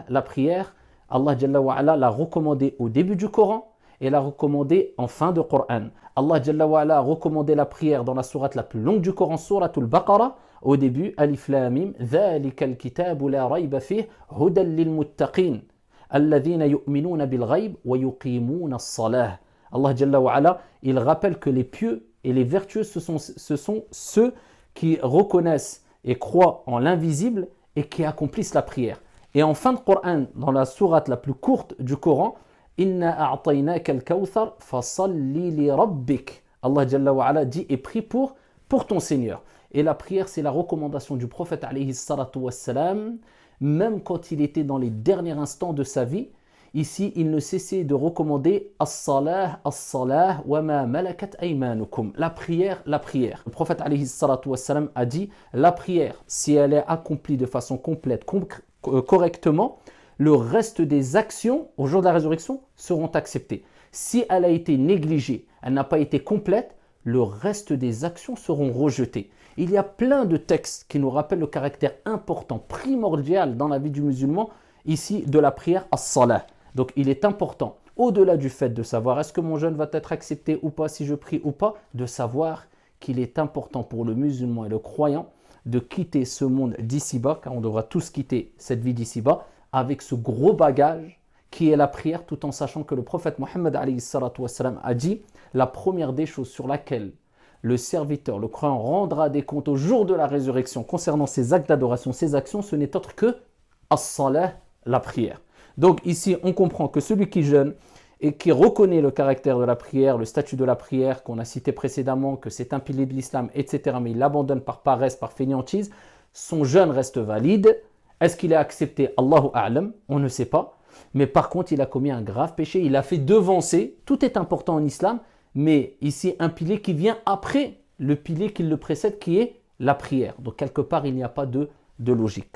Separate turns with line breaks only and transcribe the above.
La prière, Allah Jalla wa ala l'a recommandé au début du Coran et l'a recommandé en fin de Coran. Allah Jalla wa ala a recommandé la prière dans la sourate la plus longue du Coran, sourate al-Baqarah, au début, Alif Lam Mim, ذَلِكَ الْكِتَابُ لَا رَيْبَ فِيهِ هُدًى لِلْمُتَّقِينَ الَّذِينَ يُؤْمِنُونَ بِالْغَيْبِ وَيُقِيمُونَ الصَّلَاةَ. Allah Jalla wa ala, il rappelle que les pieux et les vertueux, ce sont ceux qui reconnaissent et croient en l'invisible et qui accomplissent la prière. Et en fin de Coran, dans la sourate la plus courte du Coran, Inna a'taynaka al-kawthar fasalli li rabbik. Allah Jalla wa ala dit et prie pour ton Seigneur. Et la prière, c'est la recommandation du prophète alayhi salatu wassalam, même quand il était dans les derniers instants de sa vie. Ici, il ne cessait de recommander as-salah, as-salah, wa ma malakat aymanukum. La prière, la prière. Le prophète alayhi salatu wassalam a dit, la prière, si elle est accomplie de façon complète, correctement, le reste des actions au jour de la résurrection seront acceptées. Si elle a été négligée, elle n'a pas été complète, le reste des actions seront rejetées. Il y a plein de textes qui nous rappellent le caractère important, primordial dans la vie du musulman, ici de la prière as-salah. Donc il est important, au-delà du fait de savoir est-ce que mon jeûne va être accepté ou pas, si je prie ou pas, de savoir qu'il est important pour le musulman et le croyant de quitter ce monde d'ici-bas, car on devra tous quitter cette vie d'ici-bas, avec ce gros bagage qui est la prière, tout en sachant que le prophète Mohammed a dit la première des choses sur laquelle le serviteur, le croyant, rendra des comptes au jour de la résurrection concernant ses actes d'adoration, ses actions, ce n'est autre que as-salah, la prière. Donc ici, on comprend que celui qui jeûne et qui reconnaît le caractère de la prière, le statut de la prière qu'on a cité précédemment, que c'est un pilier de l'islam, etc., mais il l'abandonne par paresse, par fainéantise, son jeûne reste valide. Est-ce qu'il est accepté? Allahu a'lam, on ne sait pas. Mais par contre, il a commis un grave péché, il a fait devancer, tout est important en islam, mais ici un pilier qui vient après le pilier qui le précède, qui est la prière. Donc quelque part, il n'y a pas de logique.